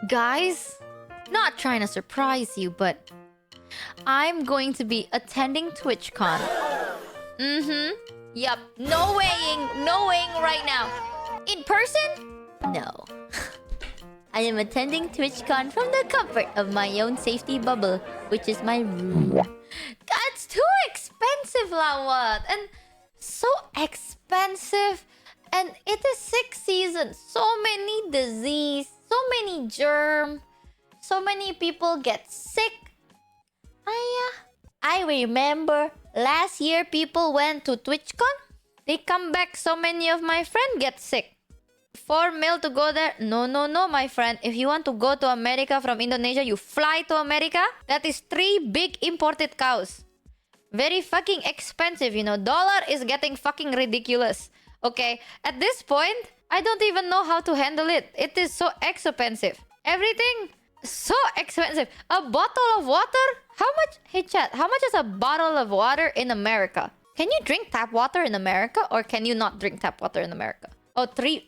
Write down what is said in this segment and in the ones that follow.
Guys, not trying to surprise you, but I'm going to be attending TwitchCon. Yup, no weighing right now. In person? No. I am attending TwitchCon from the comfort of my own safety bubble, which is my room. That's too expensive, Lawat! And so expensive. And it is 6th season. So many disease, so many germ, so many people get sick. I remember last year people went to TwitchCon. They come back, so many of my friends get sick. 4 mil to go there. No, my friend. If you want to go to America from Indonesia, you fly to America. That is 3 big imported cows. Very fucking expensive, you know. Dollar is getting fucking ridiculous. Okay, at this point, I don't even know how to handle it. It is so expensive. Everything so expensive. A bottle of water? How much? Hey chat, how much is a bottle of water in America? Can you drink tap water in America, or can you not drink tap water in America? Oh, $3.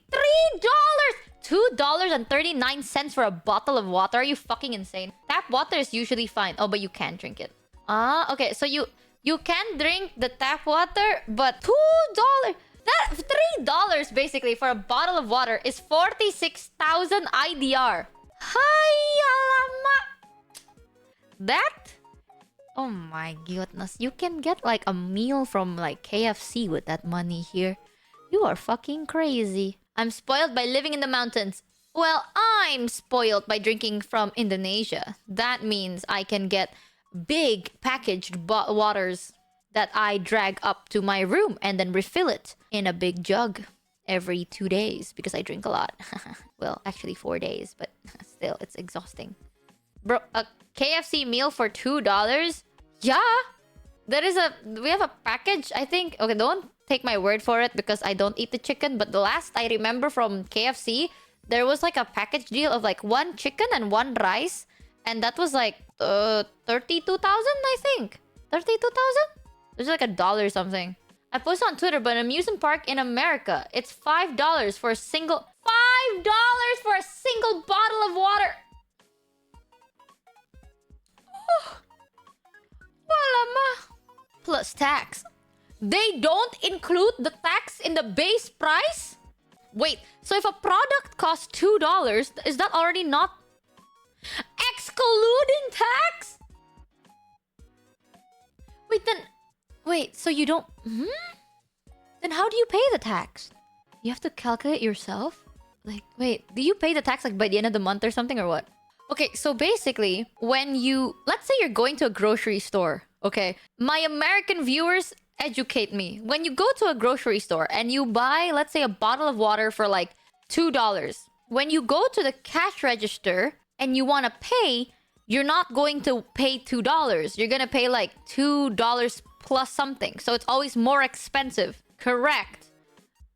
$2.39 for a bottle of water? Are you fucking insane? Tap water is usually fine. Oh, but you can't drink it. Ah, okay. So you can drink the tap water, but $2. That $3 basically for a bottle of water is 46,000 IDR. Hi, alama. That? Oh my goodness. You can get like a meal from like KFC with that money here. You are fucking crazy. I'm spoiled by living in the mountains. Well, I'm spoiled by drinking from Indonesia. That means I can get big packaged waters that I drag up to my room and then refill it in a big jug every 2 days because I drink a lot. Well, actually 4 days, but still, it's exhausting. Bro, a KFC meal for $2? Yeah. We have a package, I think. Okay, don't take my word for it because I don't eat the chicken, but the last I remember from KFC, there was like a package deal of like 1 chicken and 1 rice, and that was like 32,000, I think. 32,000? It was like $1 something. I posted on Twitter, but an amusement park in America, it's $5 for a single bottle of water. Oh. Walama. Plus tax. They don't include the tax in the base price? Wait, so if a product costs $2, is that already not excluding tax? Wait, so you don't... Then how do you pay the tax? You have to calculate yourself? Like, wait, do you pay the tax like by the end of the month or something, or what? Okay, so basically, when you... Let's say you're going to a grocery store, okay? My American viewers, educate me. When you go to a grocery store and you buy, let's say, a bottle of water for like $2, when you go to the cash register and you want to pay, you're not going to pay $2. You're going to pay like $2 plus something. So it's always more expensive. Correct.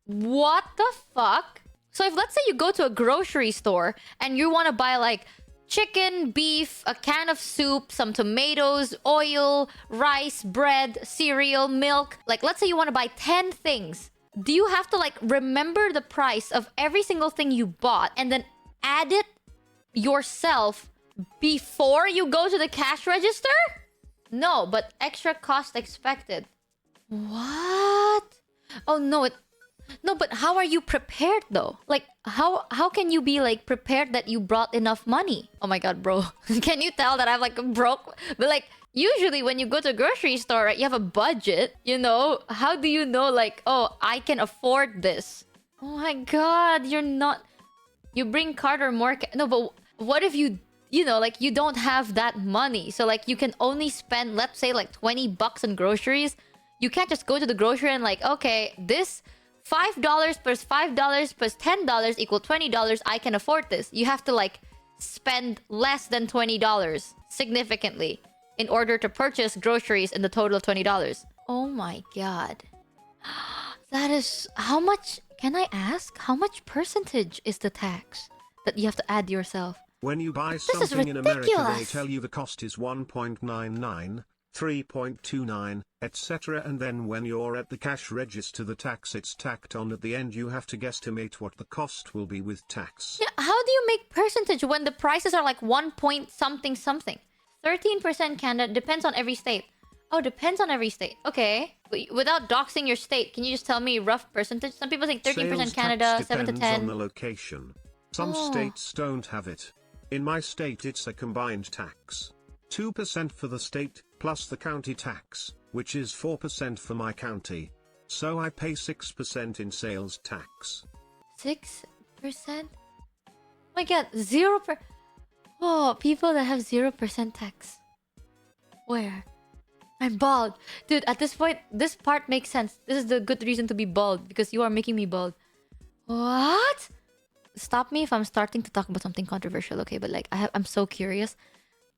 What the fuck? So if let's say you go to a grocery store and you want to buy like chicken, beef, a can of soup, some tomatoes, oil, rice, bread, cereal, milk. Like let's say you want to buy 10 things. Do you have to like remember the price of every single thing you bought and then add it yourself before you go to the cash register? No, but extra cost expected. What? Oh no, no, but how are you prepared though? Like how can you be like prepared that you brought enough money? Oh my god, bro. Can you tell that I'm like broke? But like usually when you go to a grocery store, right, you have a budget, you know? How do you know like, oh, I can afford this? Oh my god, you're not... You bring card or more... No, but what if you know, like you don't have that money? So like you can only spend, let's say like $20 on groceries. You can't just go to the grocery and like, okay, this $5 plus $5 plus $10 equal $20. I can afford this. You have to like spend less than $20 significantly in order to purchase groceries in the total of $20. Oh my god. That is... How much... Can I ask? How much percentage is the tax that you have to add yourself? When you buy something in America, they tell you the cost is 1.99. 3.29, etc. And then when you're at the cash register the tax it's tacked on at the end. You have to guesstimate what the cost will be with tax. Yeah, how do you make percentage when the prices are like 1 point something something? 13% Canada, depends on every state. Oh, depends on every state. Okay. Without doxing your state, can you just tell me rough percentage? Some people think 13% Sales Canada, tax 7 to depends 10. on the location. Some states don't have it. In my state it's a combined tax. 2% for the state, plus the county tax, which is 4% for my county. So I pay 6% in sales tax. 6%? Oh my god, 0%. Oh, people that have 0% tax. Where? I'm bald. Dude, at this point, this part makes sense. This is the good reason to be bald, because you are making me bald. What? Stop me if I'm starting to talk about something controversial, okay? But like, I'm so curious.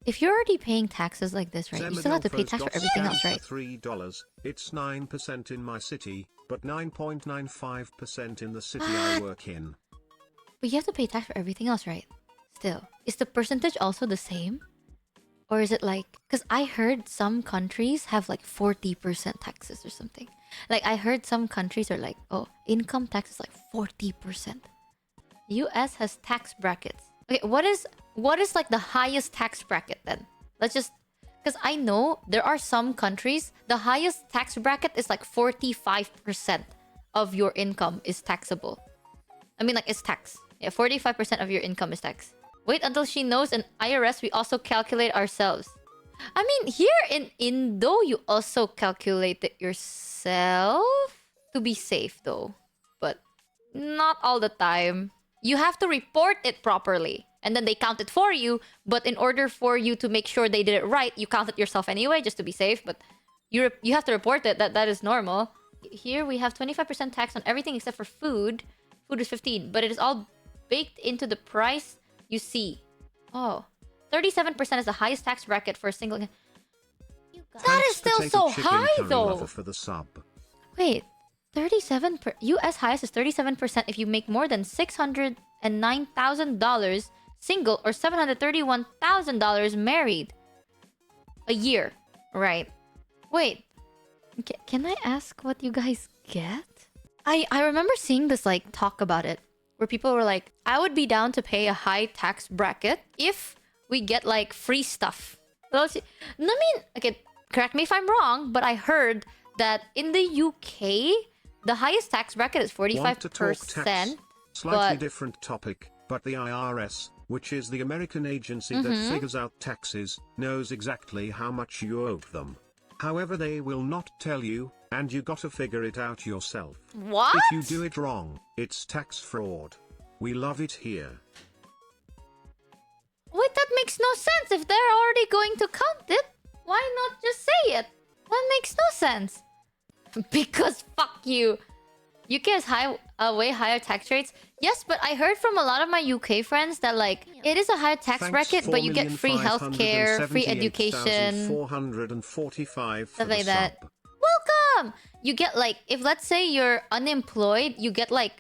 If you're already paying taxes like this, right? You still have to pay tax for everything else, right? $3. It's 9% in my city, but 9.95% in the city I work in. But you have to pay tax for everything else, right? Still. Is the percentage also the same? Or is it like... Because I heard some countries have like 40% taxes or something. Like, I heard some countries are like, oh, income tax is like 40%. US has tax brackets. Okay, what is like the highest tax bracket then? Let's just... Because I know there are some countries, the highest tax bracket is like 45% of your income is taxable. I mean, like, it's tax. Yeah, 45% of your income is tax. Wait until she knows in IRS we also calculate ourselves. I mean, here in Indo, you also calculate it yourself. To be safe though. But not all the time. You have to report it properly. And then they count it for you. But in order for you to make sure they did it right, you count it yourself anyway, just to be safe. But you have to report it. That is normal. Here we have 25% tax on everything except for food. Food is 15%. But it is all baked into the price you see. Oh. 37% is the highest tax bracket for a single... That is still so high though! For the sub. Wait. 37 per US highest is 37% if you make more than $609,000 single or $731,000 married a year, right? Wait, can I ask what you guys get? I remember seeing this like talk about it where people were like, I would be down to pay a high tax bracket if we get like free stuff. Well, I mean, okay, correct me if I'm wrong, but I heard that in the UK the highest tax bracket is 45%. Slightly different topic, but the IRS, which is the American agency that figures out taxes, knows exactly how much you owe them. However, they will not tell you, and you gotta figure it out yourself. What? If you do it wrong, it's tax fraud. We love it here. Wait, that makes no sense. If they're already going to count it, why not just say it? That makes no sense. Because fuck you. UK has way higher tax rates. Yes, but I heard from a lot of my UK friends that like it is a higher tax bracket, but you get free healthcare, free education, stuff like that. Welcome. You get like, if let's say you're unemployed, you get like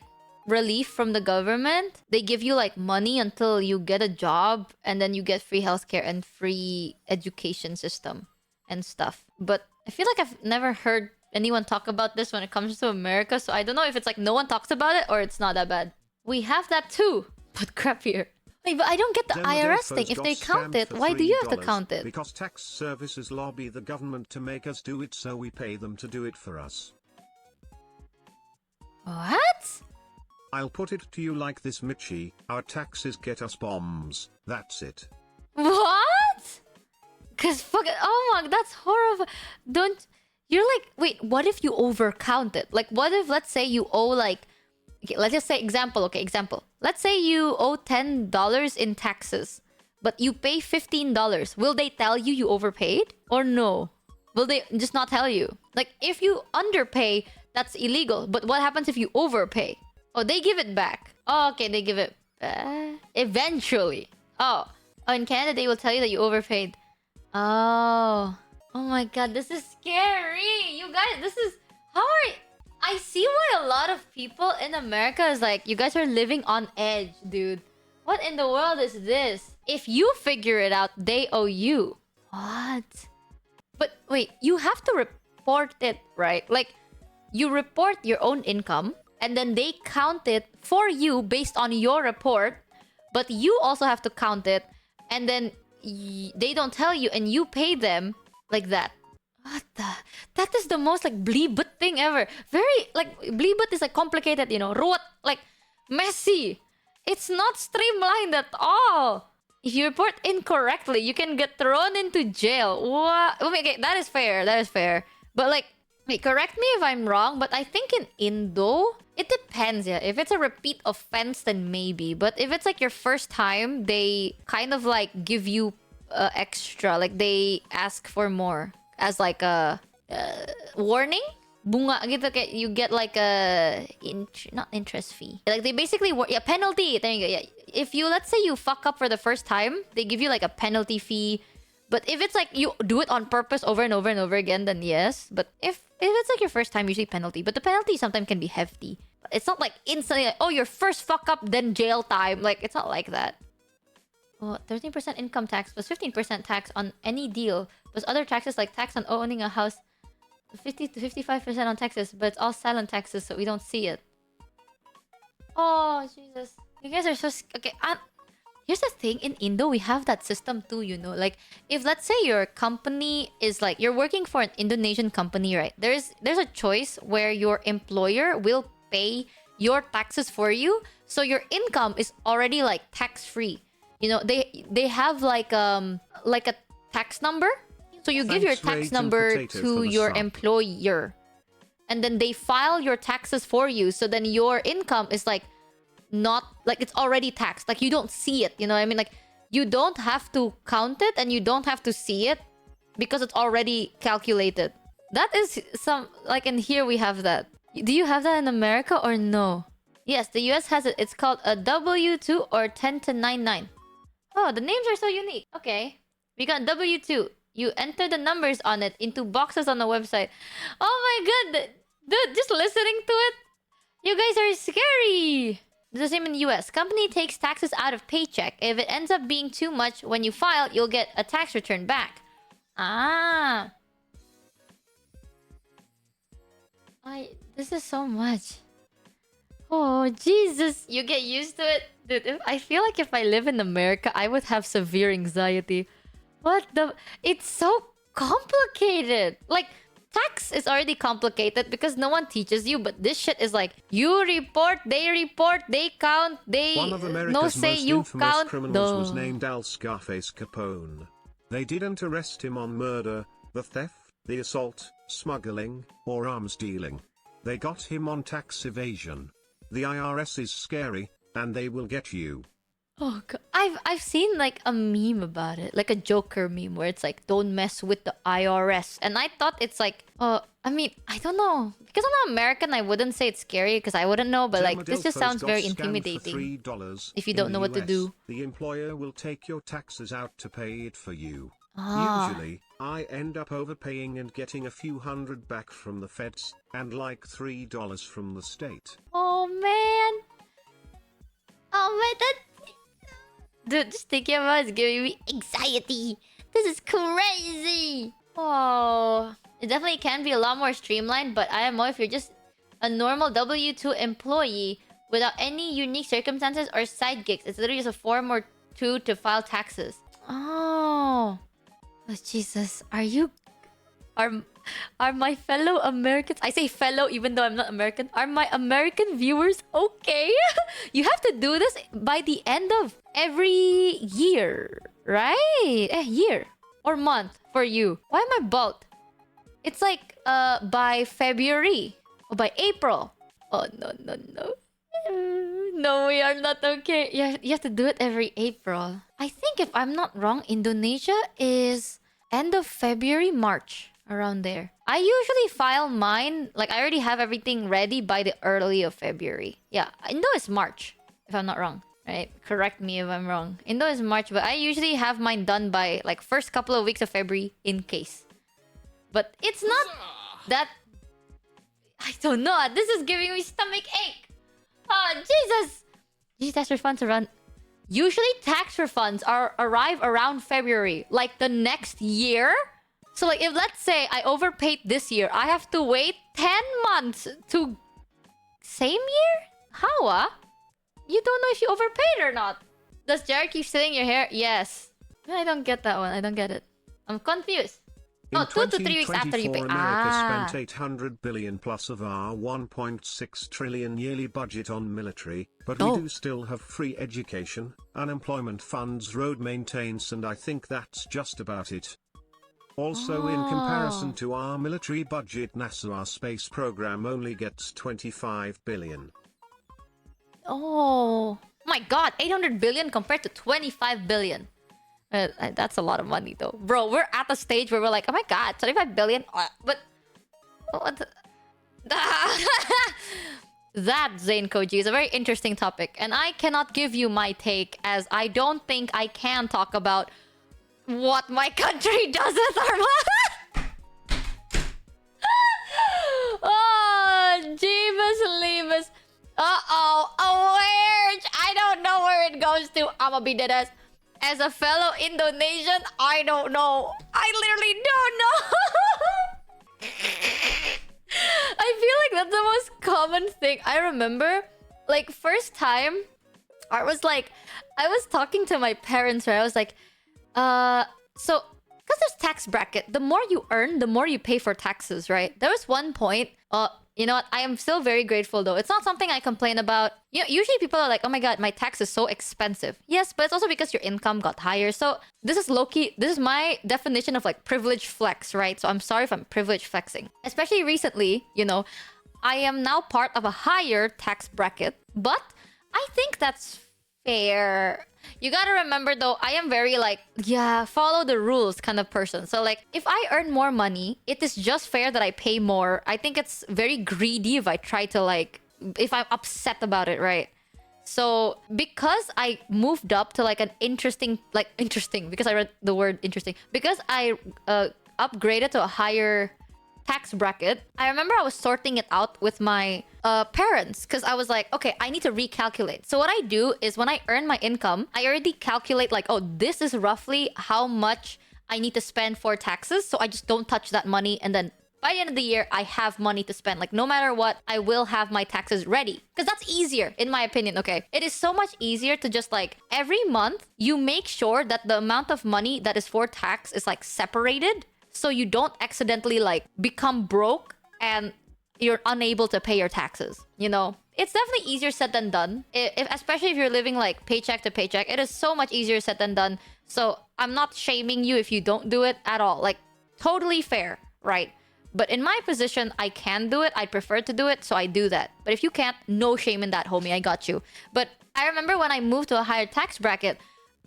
relief from the government. They give you like money until you get a job, and then you get free healthcare and free education system and stuff. But I feel like I've never heard anyone talk about this when it comes to America, so I don't know if it's like no one talks about it or it's not that bad. We have that too, but crappier. Wait, but I don't get the IRS thing. If they count it, why do you have to count it? Because tax services lobby the government to make us do it, so we pay them to do it for us. What? I'll put it to you like this, Michi. Our taxes get us bombs. That's it. What? Cause fuck it. Oh my, that's horrible. Don't... You're like, wait, what if you overcount it? Like, what if, let's say you owe like... Okay, let's just say example, okay, example. Let's say you owe $10 in taxes, but you pay $15. Will they tell you you overpaid? Or no? Will they just not tell you? Like, if you underpay, that's illegal. But what happens if you overpay? Oh, they give it back. Oh, okay, they give it back. Eventually. Oh, in Canada, they will tell you that you overpaid. Oh... Oh my god, this is scary! You guys, this is... How are... I see why a lot of people in America is like, you guys are living on edge, dude. What in the world is this? If you figure it out, they owe you. What? But wait, you have to report it, right? Like, you report your own income, and then they count it for you based on your report, but you also have to count it, and then they don't tell you, and you pay them like that. What the? That is the most like bleebut thing ever. Very like bleebut is like complicated, you know, ruwet, like messy. It's not streamlined at all. If you report incorrectly, you can get thrown into jail. What? Okay, that is fair. That is fair. But like, wait, correct me if I'm wrong, but I think in Indo, it depends, yeah. If it's a repeat offense, then maybe. But if it's like your first time, they kind of like give you extra. Like they ask for more as like a warning. Bunga gitu, kayak you get like a not interest fee. Like they basically penalty. There you go. Yeah. If you, let's say you fuck up for the first time, they give you like a penalty fee. But if it's like you do it on purpose over and over and over again, then yes. But if it's like your first time, usually penalty. But the penalty sometimes can be hefty. It's not like instantly like, oh, your first fuck up, then jail time. Like, it's not like that. Oh, 13% income tax plus 15% tax on any deal. Plus other taxes like tax on owning a house. 50 to 55% on taxes. But it's all silent taxes, so we don't see it. Oh, Jesus. You guys are so... Okay, here's the thing, in Indo, we have that system too, you know? Like, if let's say your company is like, you're working for an Indonesian company, right? There's a choice where your employer will pay your taxes for you. So your income is already like tax-free. You know, they have like a tax number. So you give your tax number to your employer. And then they file your taxes for you. So then your income is like, not like it's already taxed, like you don't see it, you know what I mean? Like you don't have to count it and you don't have to see it because it's already calculated. That is some like, in here we have that. Do you have that in America or no? Yes, the US has it. It's called a W2 or 1099. Oh, the names are so unique. Okay, we got W2. You enter the numbers on it into boxes on the website. Oh my god, dude, just listening to it, you guys are scary. The same in the US. Company takes taxes out of paycheck. If it ends up being too much, when you file, you'll get a tax return back. Ah. This is so much. Oh, Jesus. You get used to it. Dude, I feel like if I live in America, I would have severe anxiety. What the... It's so complicated. Like... Tax is already complicated because no one teaches you, but this shit is like you report, they count, they One of America's no say most you infamous count. criminals was named Al Scarface Capone. They didn't arrest him on murder, the theft, the assault, smuggling, or arms dealing. They got him on tax evasion. The IRS is scary, and they will get you. Oh god, I've seen like a meme about it, like a Joker meme where it's like, don't mess with the IRS, and I thought it's like, I mean, I don't know, because I'm not American, I wouldn't say it's scary because I wouldn't know, but like this just sounds very intimidating. If you don't know what to do, the employer will take your taxes out to pay it for you. Ah. Usually, I end up overpaying and getting a few hundred back from the feds, and like $3 from the state. Oh man, that. Dude, just thinking about it's giving me anxiety. This is crazy. Oh, it definitely can be a lot more streamlined, but I don't know if you're just a normal W2 employee without any unique circumstances or side gigs. It's literally just a form or two to file taxes. Oh, Jesus, are my fellow Americans, I say fellow even though I'm not American, are my American viewers okay? You have to do this by the end of every year, right? Year or month for you. Why am I bald? It's like by February or by April. Oh no. No, we are not okay. You have to do it every April. I think if I'm not wrong, Indonesia is end of February, March. Around there. I usually file mine, like I already have everything ready by the early of February. Yeah, Indo is March, if I'm not wrong. Right? Correct me if I'm wrong. Indo is March, but I usually have mine done by like first couple of weeks of February in case. But it's not that... I don't know. This is giving me stomach ache. Oh, Jesus! These tax refunds around... Usually tax refunds arrive around February. Like the next year... So like if let's say I overpaid this year, I have to wait 10 months to same year? How You don't know if you overpaid or not. Does Jared keep stealing your hair? Yes. I don't get that one. I don't get it. I'm confused. In Oh, 2 to 3 weeks after you pay. America spent 800 billion plus of our 1.6 trillion yearly budget on military, but we do still have free education, unemployment funds, road maintenance, and I think that's just about it. Also, in comparison to our military budget, NASA, our space program, only gets 25 billion. Oh my god, 800 billion compared to 25 billion. That's a lot of money though. Bro, we're at the stage where we're like, oh my god, 25 billion? But... what the... That, Zane Koji, is a very interesting topic. And I cannot give you my take, as I don't think I can talk about what my country does with our money. Oh, Jeebus Leebus. Uh-oh. Oh, where? I don't know where it goes to. I'ma be dead ass. As a fellow Indonesian, I don't know. I literally don't know. I feel like that's the most common thing. I remember, like, first time, I was talking to my parents, right? I was like, so, because there's tax bracket, the more you earn, the more you pay for taxes, right? There was one point, you know what? I am still very grateful though. It's not something I complain about. You know, usually people are like, oh my god, my tax is so expensive. Yes, but it's also because your income got higher. So this is low-key, this is my definition of like privilege flex, right? So I'm sorry if I'm privilege flexing. Especially recently, you know, I am now part of a higher tax bracket, but I think that's fair. You gotta remember though, I am very like, yeah, follow the rules kind of person. So like, if I earn more money, it is just fair that I pay more. I think it's very greedy if I try to like, if I'm upset about it, right? So because I moved up to like an interesting, because I read the word interesting, because I upgraded to a higher tax bracket, I remember I was sorting it out with my parents, because I was like, okay, I need to recalculate. So what I do is when I earn my income, I already calculate like, oh, this is roughly how much I need to spend for taxes. So I just don't touch that money. And then by the end of the year, I have money to spend. Like no matter what, I will have my taxes ready. Because that's easier, in my opinion, okay? It is so much easier to just like, every month, you make sure that the amount of money that is for tax is like separated. So you don't accidentally like become broke and you're unable to pay your taxes, you know? It's definitely easier said than done. Especially if you're living like paycheck to paycheck, it is so much easier said than done. So I'm not shaming you if you don't do it at all. Like totally fair, right? But in my position, I can do it. I prefer to do it, so I do that. But if you can't, no shame in that, homie. I got you. But I remember when I moved to a higher tax bracket,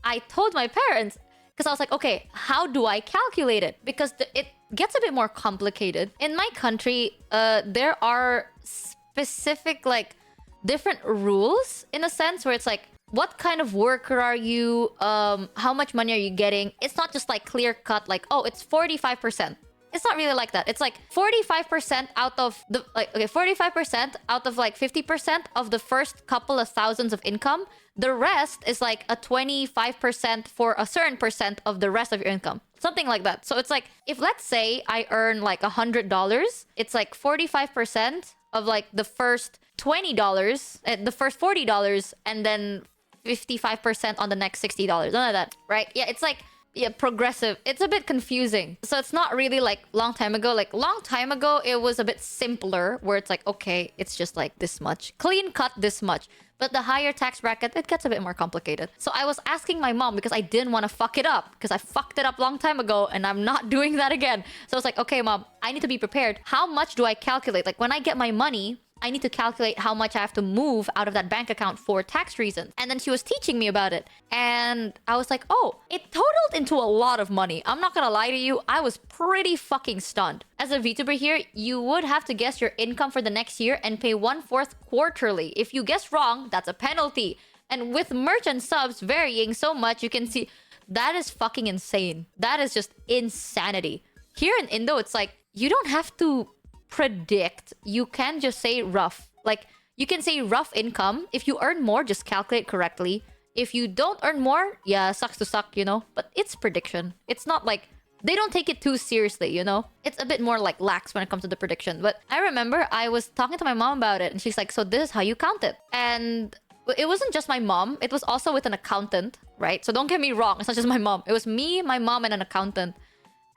I told my parents, because I was like, okay, how do I calculate it? Because it gets a bit more complicated. In my country, there are specific, like, different rules in a sense where it's like, what kind of worker are you? How much money are you getting? It's not just like clear cut, like, oh, it's 45%. It's not really like that. It's like 45% out of the, like, okay, 45% out of like 50% of the first couple of thousands of income. The rest is like a 25% for a certain percent of the rest of your income. Something like that. So it's like, if let's say I earn like $100, it's like 45% of like the first $20, the first $40, and then 55% on the next $60. None of that, right? Yeah, it's like, yeah, progressive. It's a bit confusing. So it's not really like long time ago. Like long time ago, it was a bit simpler where it's like, okay, it's just like this much. Clean cut this much. But the higher tax bracket, it gets a bit more complicated. So I was asking my mom because I didn't want to fuck it up. Because I fucked it up long time ago and I'm not doing that again. So I was like, okay, mom, I need to be prepared. How much do I calculate? Like when I get my money, I need to calculate how much I have to move out of that bank account for tax reasons. And then she was teaching me about it. And I was like, oh, it totaled into a lot of money. I'm not gonna lie to you. I was pretty fucking stunned. As a VTuber here, you would have to guess your income for the next year and pay 1/4 quarterly. If you guess wrong, that's a penalty. And with merch and subs varying so much, you can see that is fucking insane. That is just insanity. Here in Indo, it's like, you don't have to predict. You can just say rough. Like, you can say rough income. If you earn more, just calculate correctly. If you don't earn more, yeah, sucks to suck, you know? But it's prediction. It's not like they don't take it too seriously, you know? It's a bit more like lax when it comes to the prediction. But I remember I was talking to my mom about it, and she's like, so this is how you count it. And it wasn't just my mom, it was also with an accountant, right? So don't get me wrong, it's not just my mom. It was me, my mom, and an accountant.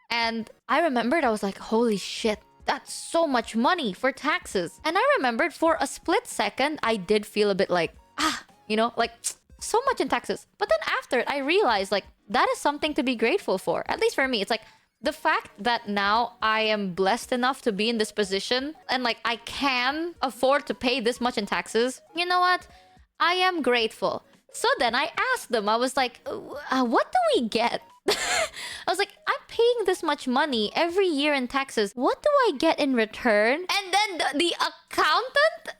And I remembered, I was like, holy shit, that's so much money for taxes. And I remembered for a split second, I did feel a bit like, you know, like so much in taxes. But then after it, I realized like that is something to be grateful for. At least for me, it's like the fact that now I am blessed enough to be in this position and like I can afford to pay this much in taxes. You know what? I am grateful. So then I asked them, I was like, what do we get? I was like, I'm paying this much money every year in taxes. What do I get in return? And then the accountant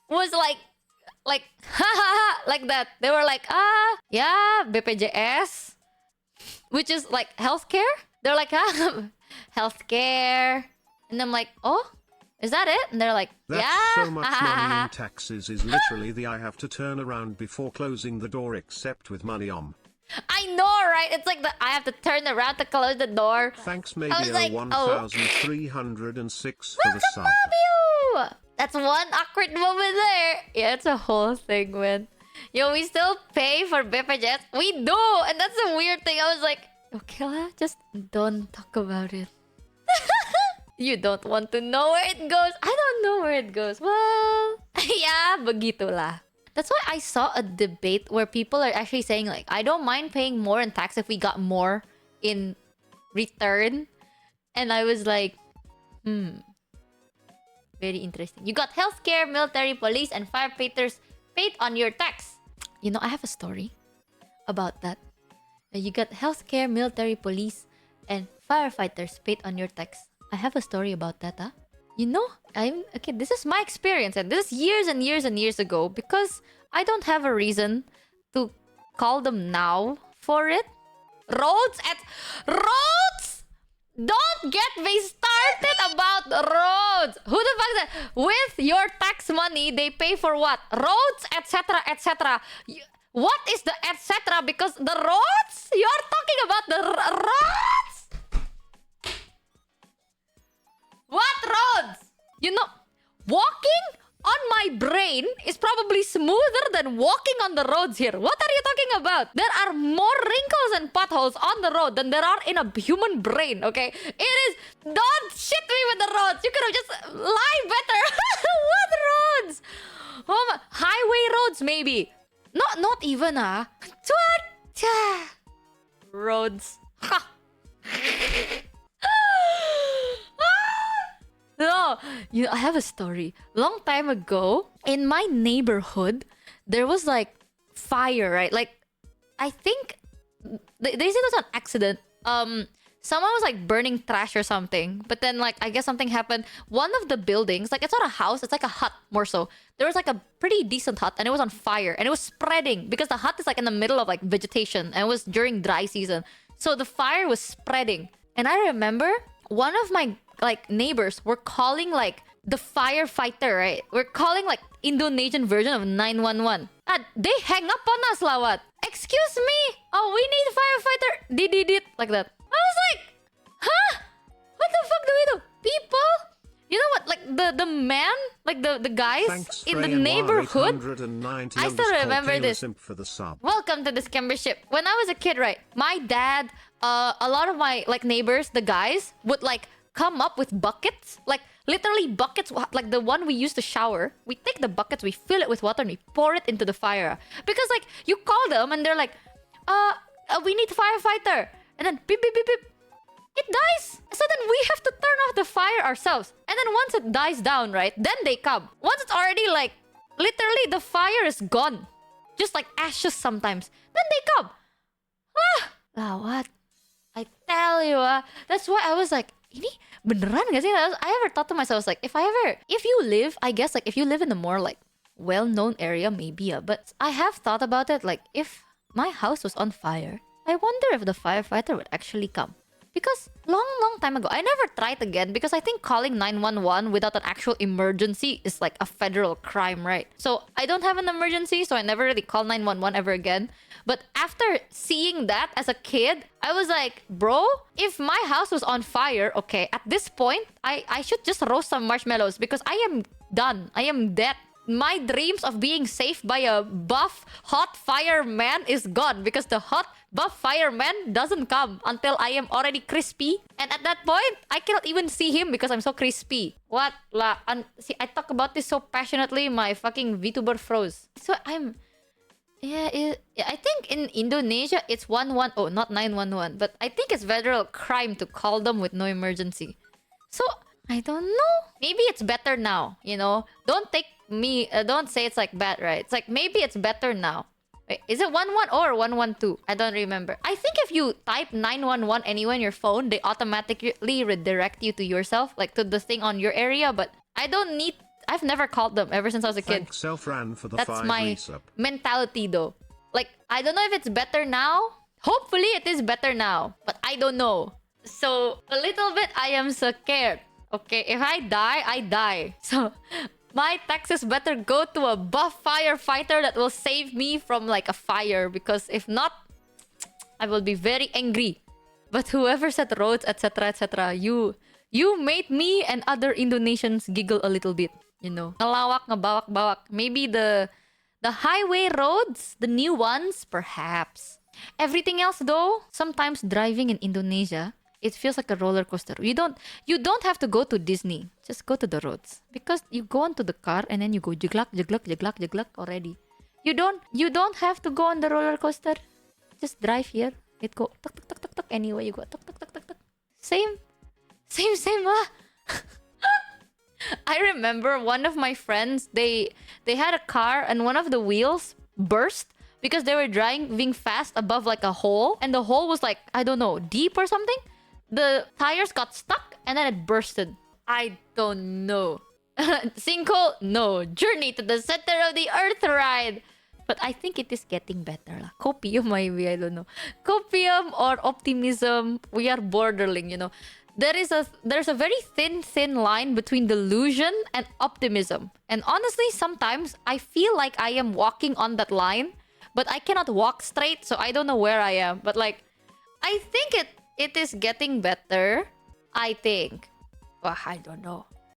was like, ha ha ha, like that. They were like, yeah, BPJS, which is like healthcare. They're like, healthcare. And I'm like, oh, is that it? And they're like, That's yeah. so much money in taxes is literally the I have to turn around before closing the door except with money on. I know, right? It's like I have to turn around to close the door. Thanks, maybe like, 1306 for the sub. You! That's one awkward moment there. Yeah, it's a whole thing, man. Yo, we still pay for BPJS. We do! And that's a weird thing. I was like, okay lah, just don't talk about it. You don't want to know where it goes. I don't know where it goes. Well, yeah, begitulah. That's why I saw a debate where people are actually saying like, I don't mind paying more in tax if we got more in return. And I was like, very interesting. You got healthcare, military, police, and firefighters paid on your tax. You know, I have a story about that. You got healthcare, military, police, and firefighters paid on your tax. I have a story about that, huh? You know, okay, this is my experience, and this is years and years and years ago, because I don't have a reason to call them now for it. Roads! Don't get me started about roads! Who the fuck that? With your tax money, they pay for what? Roads, etc., etc. What is the etc.? Because the roads? You're talking about the roads? What roads? You know, walking on my brain is probably smoother than walking on the roads here. What are you talking about? There are more wrinkles and potholes on the road than there are in a human brain, okay? It is... Don't shit me with the roads. You could have just lied better. What roads? Oh my... Highway roads, maybe. Not even, roads. Ha. No, you know, I have a story. Long time ago, in my neighborhood, there was like fire, right? Like, I think they said it was an accident. Someone was like burning trash or something, but then like I guess something happened. One of the buildings, like it's not a house, it's like a hut more so. There was like a pretty decent hut, and it was on fire, and it was spreading because the hut is like in the middle of like vegetation, and it was during dry season, so the fire was spreading. And I remember one of my like neighbors were calling like the firefighter, right? We're calling like Indonesian version of 911. They hang up on us, lawat. Excuse me. Oh, we need a firefighter. Did like that. I was like, huh? What the fuck do we do? People? You know what? Like the man, like the guys Thanks, in the neighborhood. I still remember this. For the sub. Welcome to the Scambership. When I was a kid, right? My dad, a lot of my like neighbors, the guys would like come up with buckets, like literally buckets, like the one we used to shower. We take the buckets, we fill it with water, and we pour it into the fire. Because like you call them and they're like, we need a firefighter, and then beep beep beep beep, it dies. So then we have to turn off the fire ourselves. And then once it dies down, right, then they come. Once it's already like literally the fire is gone, just like ashes sometimes, then they come. What? I tell you, that's why I was like, ini beneran gak sih? I ever thought to myself, like, if you live, I guess, like, if you live in a more, like, well-known area, maybe, but I have thought about it, like, if my house was on fire, I wonder if the firefighter would actually come. Because long time ago, I never tried again because I think calling 911 without an actual emergency is like a federal crime, right? So I don't have an emergency, so I never really call 911 ever again. But after seeing that as a kid, I was like, bro, if my house was on fire, okay, at this point, I should just roast some marshmallows because I am done. I am dead. My dreams of being saved by a buff, hot fireman is gone because the hot, buff fireman doesn't come until I am already crispy. And at that point, I cannot even see him because I'm so crispy. What la? See, I talk about this so passionately, my fucking VTuber froze. So I'm... Yeah, I think in Indonesia, it's 110, not 911. But I think it's federal crime to call them with no emergency. So... I don't know. Maybe it's better now, you know? Don't take me... don't say it's like bad, right? It's like, maybe it's better now. Wait, is it 11 or 112? I don't remember. I think if you type 911 anywhere on your phone, they automatically redirect you to yourself, like to the thing on your area. But I don't need... I've never called them ever since I was a kid. Thanks, Self-Ran for the That's 5 my resub. mentality, though. Like, I don't know if it's better now. Hopefully, it is better now. But I don't know. So, a little bit, I am scared. Okay, if I die, I die. So, my taxes better go to a buff firefighter that will save me from like a fire. Because if not, I will be very angry. But whoever said roads, etc., etc., you made me and other Indonesians giggle a little bit. You know, ngelawak, ngebawak-bawak. Maybe the highway roads, the new ones, perhaps. Everything else though, sometimes driving in Indonesia, it feels like a roller coaster. You don't have to go to Disney. Just go to the roads. Because you go onto the car and then you go jiglak, jiglak, jiglak, jiglak already. You don't have to go on the roller coaster. Just drive here. It go tuk tuk tuk tuk tuk. Anyway, you go tuk tuk tuk tuk tuk. Same lah. I remember one of my friends, they had a car and one of the wheels burst because they were driving fast above like a hole, and the hole was like, I don't know, deep or something. The tires got stuck and then it bursted. I don't know. Sinkhole? No. Journey to the center of the earth ride. But I think it is getting better lah. Copium maybe, I don't know. Copium or optimism, we are bordering, you know. There's a very thin line between delusion and optimism. And honestly, sometimes I feel like I am walking on that line, but I cannot walk straight, so I don't know where I am. But like, I think it is getting better. I think. Well, I don't know.